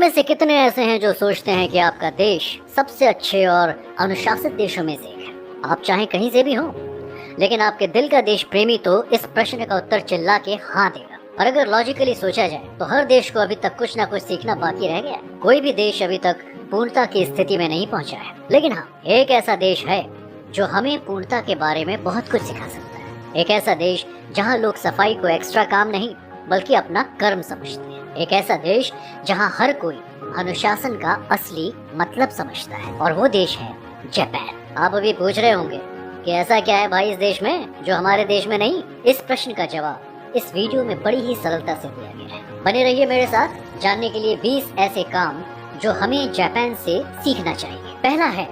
में से कितने ऐसे हैं जो सोचते हैं कि आपका देश सबसे अच्छे और अनुशासित देशों में से एक है। आप चाहे कहीं से भी हो, लेकिन आपके दिल का देश प्रेमी तो इस प्रश्न का उत्तर चिल्ला के हाँ देगा। और अगर लॉजिकली सोचा जाए तो हर देश को अभी तक कुछ ना कुछ सीखना बाकी रह गया है। कोई भी देश अभी तक पूर्णता की स्थिति में नहीं पहुंचा है, लेकिन हाँ, एक ऐसा देश है जो हमें पूर्णता के बारे में बहुत कुछ सिखा सकता है। एक ऐसा देश जहाँ लोग सफाई को एक्स्ट्रा काम नहीं बल्कि अपना कर्म समझते हैं। एक ऐसा देश जहाँ हर कोई अनुशासन का असली मतलब समझता है, और वो देश है जापान। आप अभी पूछ रहे होंगे कि ऐसा क्या है भाई इस देश में जो हमारे देश में नहीं। इस प्रश्न का जवाब इस वीडियो में बड़ी ही सरलता से दिया गया है। बने रहिए मेरे साथ जानने के लिए 20 ऐसे काम जो हमें जापान से सीखना चाहिए। पहला है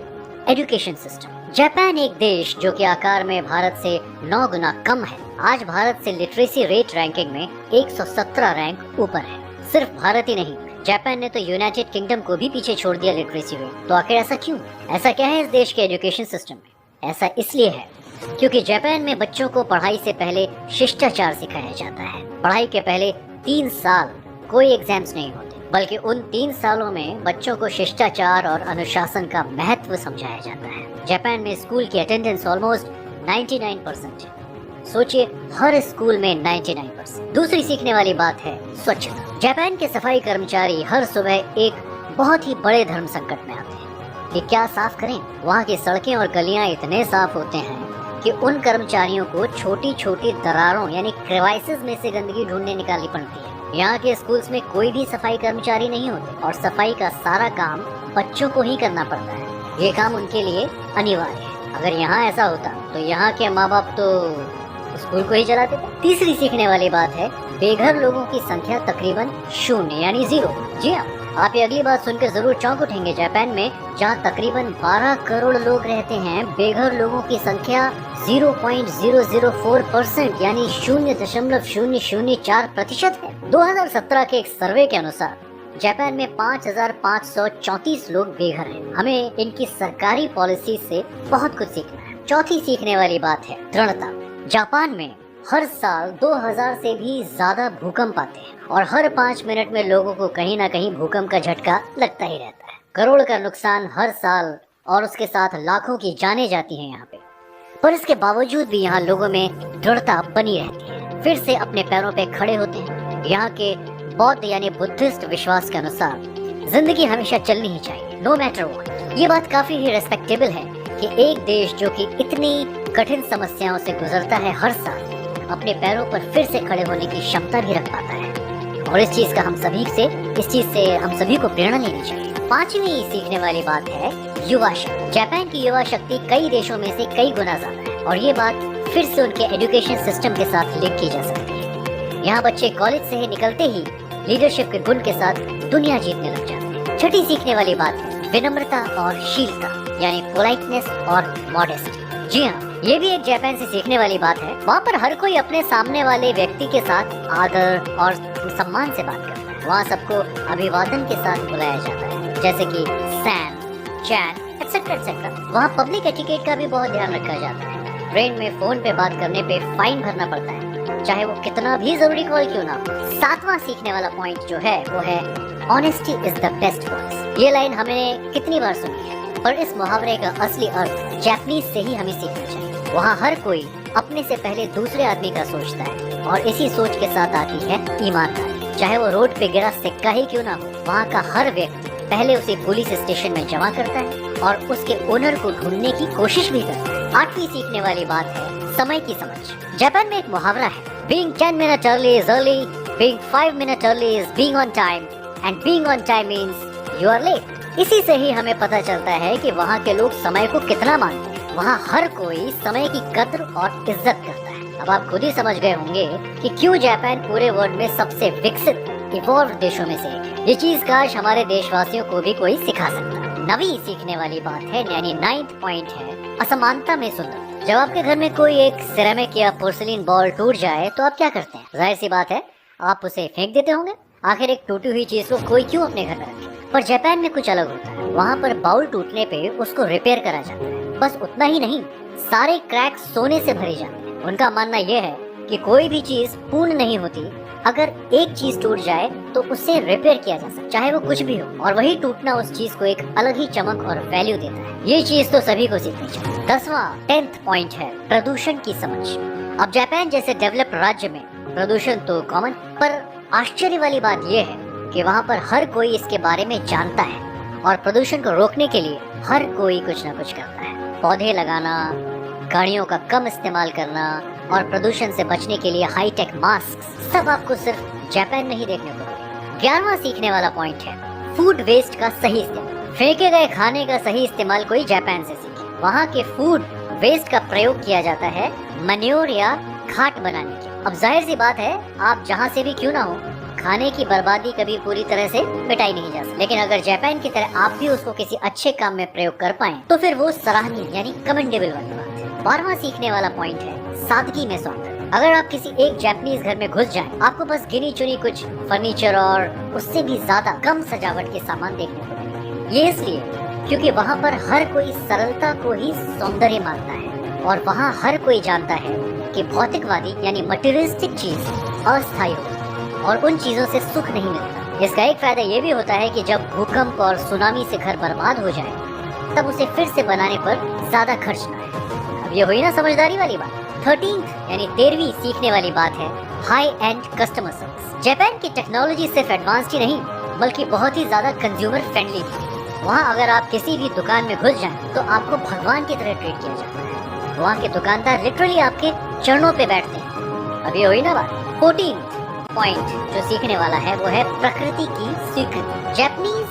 एजुकेशन सिस्टम। जापान एक देश जो कि आकार में भारत से 9 गुना कम है, आज भारत से लिटरेसी रेट रैंकिंग में 117 रैंक ऊपर है। सिर्फ भारत ही नहीं, जापान ने तो यूनाइटेड किंगडम को भी पीछे छोड़ दिया लिटरेसी रेट। तो आखिर ऐसा क्यों? ऐसा क्या है इस देश के एजुकेशन सिस्टम में? ऐसा इसलिए है क्योंकि जापान में बच्चों को पढ़ाई से पहले शिष्टाचार सिखाया जाता है। पढ़ाई के पहले 3 साल कोई एग्जाम्स नहीं होते, बल्कि उन 3 सालों में बच्चों को शिष्टाचार और अनुशासन का महत्व समझाया जाता है। जापान में स्कूल की अटेंडेंस ऑलमोस्ट 99% है। सोचिए, हर स्कूल में 99%। दूसरी सीखने वाली बात है स्वच्छता। जापान के सफाई कर्मचारी हर सुबह एक बहुत ही बड़े धर्म संकट में आते हैं कि क्या साफ करें। वहाँ की सड़कें और गलियां इतने साफ होते हैं कि उन कर्मचारियों को छोटी छोटी दरारों यानी क्रेवाइसेस में से गंदगी ढूंढने निकालनी पड़ती है। यहाँ के स्कूल्स में कोई भी सफाई कर्मचारी नहीं होते और सफाई का सारा काम बच्चों को ही करना पड़ता है। ये काम उनके लिए अनिवार्य है। अगर यहाँ ऐसा होता तो यहाँ के माँ बाप तो स्कूल को ही चलाते थे। तीसरी सीखने वाली बात है बेघर लोगों की संख्या तकरीबन 0 यानी 0। जी हाँ, आप ये अगली बात सुनकर जरूर चौंक उठेंगे। जापान में जहाँ तकरीबन 12 करोड़ लोग रहते हैं, बेघर लोगों की संख्या 0.004% यानी 0.004% है। 2017 के एक सर्वे के अनुसार जापान में 5,534 लोग बेघर हैं। हमें इनकी सरकारी पॉलिसी से बहुत कुछ सीखना है। चौथी सीखने वाली बात है दृढ़ता। जापान में हर साल 2000 से भी ज्यादा भूकंप आते हैं और हर 5 मिनट में लोगों को कहीं ना कहीं भूकंप का झटका लगता ही रहता है। करोड़ का नुकसान हर साल और उसके साथ लाखों की जानें जाती हैं यहाँ पे। पर इसके बावजूद भी यहाँ लोगों में दृढ़ता बनी रहती है, फिर से अपने पैरों पे खड़े होते हैं। यहाँ के बौद्ध यानी बुद्धिस्ट विश्वास के अनुसार जिंदगी हमेशा चलनी ही चाहिए, नो मैटर व्हाट। ये बात काफी ही रेस्पेक्टेबल है कि एक देश जो कि इतनी कठिन समस्याओं से गुजरता है, हर साल अपने पैरों पर फिर से खड़े होने की क्षमता भी रख पाता है। और इस चीज से हम सभी को प्रेरणा लेनी चाहिए। 5वीं सीखने वाली बात है युवा शक्ति। जापान की युवा शक्ति कई देशों में से कई गुना ज्यादा है, और ये बात फिर से उनके एजुकेशन सिस्टम के साथ लिंक की जा सकती है। यहाँ बच्चे कॉलेज से ही निकलते ही लीडरशिप के गुण के साथ दुनिया जीतने लग जाते हैं। छठी सीखने वाली बात है विनम्रता और शीलता यानी पोलाइटनेस और मॉडेस्टी। जी हाँ, ये भी एक जापान से सीखने वाली बात है। वहाँ पर हर कोई अपने सामने वाले व्यक्ति के साथ आदर और सम्मान से बात करता है। वहाँ सबको अभिवादन के साथ बुलाया जाता है, जैसे कि सैन, चैन, एक्सेट्रा। वहाँ पब्लिक एटिकेट का भी बहुत ध्यान रखा जाता है। ट्रेन में फोन पे बात करने पे फाइन भरना पड़ता है, चाहे वो कितना भी जरूरी कॉल क्यों ना हो। 7वां सीखने वाला पॉइंट जो है वो है honesty is the best policy. ये लाइन हमने कितनी बार सुनी है, पर इस मुहावरे का असली अर्थ जापानीज से ही हमें सीखना चाहिए। वहाँ हर कोई अपने से पहले दूसरे आदमी का सोचता है, और इसी सोच के साथ आती है ईमानदारी। चाहे वो रोड पे गिरा सिक्का ही क्यों ना हो, वहाँ का हर व्यक्ति पहले उसे पुलिस स्टेशन में जमा करता है और उसके ओनर को ढूंढने की कोशिश भी करता है। 8वीं सीखने वाली बात है समय की समझ। जापान में एक मुहावरा है being 10 minutes early is early, being 5 minutes early is being on time, and being on time means you are late। इसी से ही हमें पता चलता है कि वहाँ के लोग समय को कितना मानते हैं। वहाँ हर कोई समय की कद्र और इज्जत करता है। अब आप खुद ही समझ गए होंगे कि क्यों जापान पूरे वर्ल्ड में सबसे विकसित इवॉल्व देशों में से एक है। ये चीज काश हमारे देशवासियों को भी कोई सिखा सकता। 9वीं सीखने वाली बात है यानी 9th पॉइंट है असमानता में सुंदर। जब आपके घर में कोई एक सिरेमिक या पोर्सिलीन बॉल टूट जाए तो आप क्या करते हैं? जाहिर सी बात है आप उसे फेंक देते होंगे। आखिर एक टूटी हुई चीज को कोई क्यों अपने घर में रखे? पर जापान में कुछ अलग होता है। वहाँ पर बाउल टूटने पे उसको रिपेयर करा जाता है। बस उतना ही नहीं, सारे क्रैक सोने से भरे जाते हैं। उनका मानना यह है कि कोई भी चीज पूर्ण नहीं होती अगर एक चीज टूट जाए तो उसे रिपेयर किया जा सकता है, चाहे वो कुछ भी हो, और वही टूटना उस चीज को एक अलग ही चमक और वैल्यू देता है। ये चीज तो सभी को सीखनी चाहिए। 10वां 10th पॉइंट है प्रदूषण की समझ। अब जापान जैसे डेवलप्ड राज्य में प्रदूषण तो कॉमन, पर आश्चर्य वाली बात यह है कि वहाँ पर हर कोई इसके बारे में जानता है और प्रदूषण को रोकने के लिए हर कोई कुछ न कुछ करता है। पौधे लगाना, गाड़ियों का कम इस्तेमाल करना और प्रदूषण से बचने के लिए हाईटेक मास्क, सब आपको सिर्फ जापान में ही देखने को मिलेगा। 11वां सीखने वाला पॉइंट है फूड वेस्ट का सही इस्तेमाल। फेंके गए खाने का सही इस्तेमाल कोई जापान से सीखे। वहाँ के फूड वेस्ट का प्रयोग किया जाता है मैन्योर या खाद बनाने के। अब जाहिर सी बात है, आप जहाँ से भी क्यों ना हो, खाने की बर्बादी कभी पूरी तरह से मिटाई नहीं जा सकती, लेकिन अगर जापान की तरह आप भी उसको किसी अच्छे काम में प्रयोग कर पाएं तो फिर वो सराहनीय यानी कमेंडेबल वाली बात है। 12वां सीखने वाला पॉइंट है सादगी में सौंदर्य। अगर आप किसी एक जापानीज घर में घुस जाएं, आपको बस गिनी चुनी कुछ फर्नीचर और उससे भी ज्यादा कम सजावट के सामान देखने को मिलेंगे। ये इसलिए क्योंकि वहाँ पर हर कोई सरलता को ही सौंदर्य मानता है और वहाँ हर कोई जानता है कि भौतिकवादी यानी मटेरियलिस्टिक चीज अस्थायी होती है और उन चीजों से सुख नहीं मिलता। इसका एक फायदा ये भी होता है कि जब भूकंप और सुनामी से घर बर्बाद हो जाए तब उसे फिर से बनाने पर ज्यादा खर्च न आए। अब ये हुई ना समझदारी वाली बात। 13th यानी 13वीं सीखने वाली बात है high and customer service. Japan की टेक्नोलॉजी सिर्फ एडवांस ही नहीं बल्कि बहुत ही ज्यादा कंज्यूमर फ्रेंडली भी है। वहाँ अगर आप किसी भी दुकान में घुस जाएं तो आपको भगवान की तरह ट्रीट किया जाता है। वहाँ के दुकानदार लिटरली आपके चरणों पे बैठते हैं। अब ये हुई ना बात। 14th पॉइंट जो सीखने वाला है वो है प्रकृति की स्वीकृति। जापानीज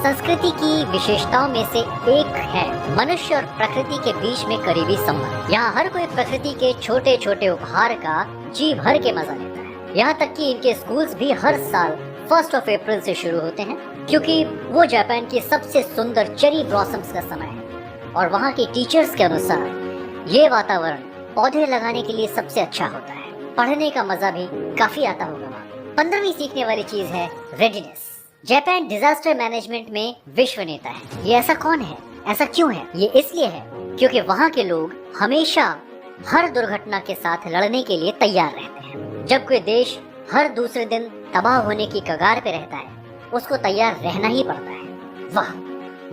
संस्कृति की विशेषताओं में से एक है मनुष्य और प्रकृति के बीच में करीबी संबंध। यहाँ हर कोई प्रकृति के छोटे छोटे उपहार का जी भर के मजा लेता है। यहाँ तक कि इनके स्कूल्स भी हर साल 1 अप्रैल से शुरू होते हैं क्योंकि वो जापान की सबसे सुंदर चेरी ब्लॉसम्स का समय है और वहाँ के टीचर्स के अनुसार ये वातावरण पौधे लगाने के लिए सबसे अच्छा होता है। पढ़ने का मजा भी काफी आता होगा। 15वीं सीखने वाली चीज है रेडीनेस। जापान डिजास्टर मैनेजमेंट में विश्व नेता है। ये ऐसा कौन है, ऐसा क्यों है? ये इसलिए है क्योंकि वहाँ के लोग हमेशा हर दुर्घटना के साथ लड़ने के लिए तैयार रहते हैं। जब कोई देश हर दूसरे दिन तबाह होने की कगार पे रहता है उसको तैयार रहना ही पड़ता है। वाह,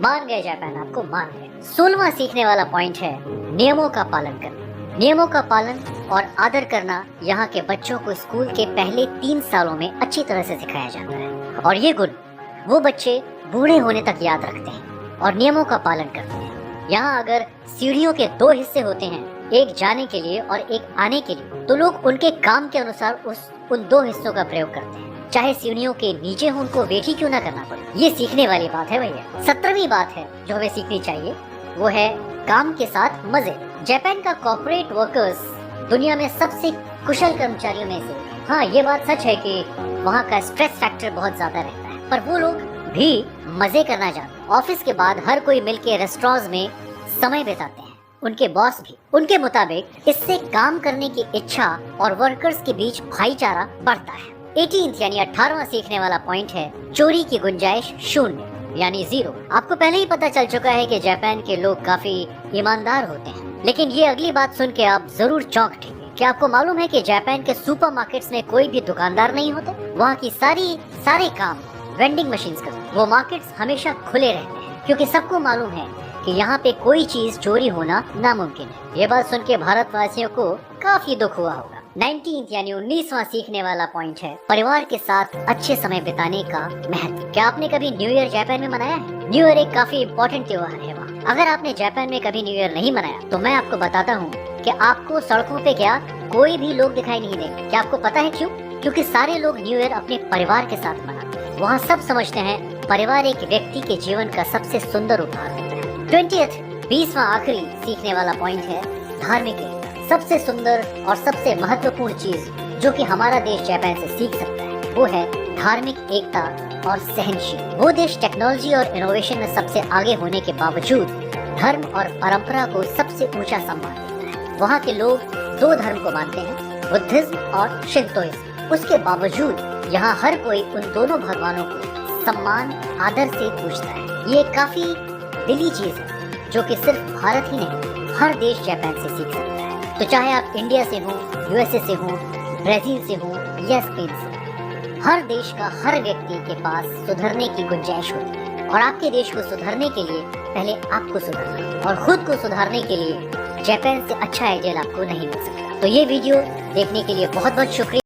मान गए जापान, आपको मान गए। 16वां सीखने वाला पॉइंट है नियमों का पालन करना। नियमों का पालन और आदर करना यहाँ के बच्चों को स्कूल के पहले 3 सालों में अच्छी तरह से सिखाया जाता है और ये गुण वो बच्चे बूढ़े होने तक याद रखते हैं और नियमों का पालन करते हैं। यहाँ अगर सीढ़ियों के 2 हिस्से होते हैं, एक जाने के लिए और एक आने के लिए, तो लोग उनके काम के अनुसार उन 2 हिस्सों का प्रयोग करते हैं, चाहे सीढ़ियों के नीचे हो उनको वेट ही क्यों ना करना पड़े। ये सीखने वाली बात है भैया। 17वीं बात है जो हमें सीखनी चाहिए वो है काम के साथ मजे। जापान का कॉर्पोरेट वर्कर्स दुनिया में सबसे कुशल कर्मचारियों में से। हाँ, ये बात सच है कि वहाँ का स्ट्रेस फैक्टर बहुत ज्यादा रहता है, पर वो लोग भी मजे करना जानते हैं। ऑफिस के बाद हर कोई मिलके रेस्टोरेंट्स में समय बिताते हैं, उनके बॉस भी। उनके मुताबिक इससे काम करने की इच्छा और वर्कर्स के बीच भाईचारा बढ़ता है। 18th यानी 18वां सीखने वाला पॉइंट है चोरी की गुंजाइश शून्य यानी 0। आपको पहले ही पता चल चुका है कि जापान के लोग काफी ईमानदार होते हैं, लेकिन ये अगली बात सुन के आप जरूर चौंक उठेंगे। क्या आपको मालूम है कि जापान के सुपरमार्केट्स में कोई भी दुकानदार नहीं होते? वहाँ की सारे काम वेंडिंग मशीन्स करते हैं। वो मार्केट्स हमेशा खुले रहते हैं क्योंकि सबको मालूम है कि यहाँ पे कोई चीज चोरी होना नामुमकिन है। ये बात सुन के भारतवासियों को काफी दुख हुआ होगा। 19th यानी 19वां सीखने वाला पॉइंट है परिवार के साथ अच्छे समय बिताने का महत्व। क्या आपने कभी न्यू ईयर जापान में मनाया है? न्यू ईयर एक काफी इम्पोर्टेंट त्योहार है वहाँ। अगर आपने जापान में कभी न्यू ईयर नहीं मनाया तो मैं आपको बताता हूँ कि आपको सड़कों पे क्या कोई भी लोग दिखाई नहीं देंगे। क्या आपको पता है क्यों? क्योंकि सारे लोग न्यू ईयर अपने परिवार के साथ मनाते हैं। वहाँ सब समझते हैं परिवार एक व्यक्ति के जीवन का सबसे सुंदर उपहार होता है। 20th 20वां आखिरी सीखने वाला पॉइंट है धार्मिक एकता। सबसे सुंदर और सबसे महत्वपूर्ण चीज जो कि हमारा देश जापान से सीख सकता है वो है धार्मिक एकता और सहनशील। वो देश टेक्नोलॉजी और इनोवेशन में सबसे आगे होने के बावजूद धर्म और परंपरा को सबसे ऊंचा सम्मान देता है। वहाँ के लोग 2 धर्म को मानते हैं, बुद्धिज्म और शिंतोइज्म। उसके बावजूद यहाँ हर कोई उन दोनों भगवानों को सम्मान आदर से पूजता है। ये काफी दिली चीज है जो कि सिर्फ भारत ही नहीं हर देश जापान से सीख सकता है। तो चाहे आप इंडिया से हो, यूएसए से हो, ब्राजील से हो या स्पेन से, हर देश का हर व्यक्ति के पास सुधरने की गुंजाइश होती है और आपके देश को सुधरने के लिए पहले आपको सुधरना है और खुद को सुधारने के लिए जापान से अच्छा एजेंट आपको नहीं मिल सकता। तो ये वीडियो देखने के लिए बहुत बहुत शुक्रिया।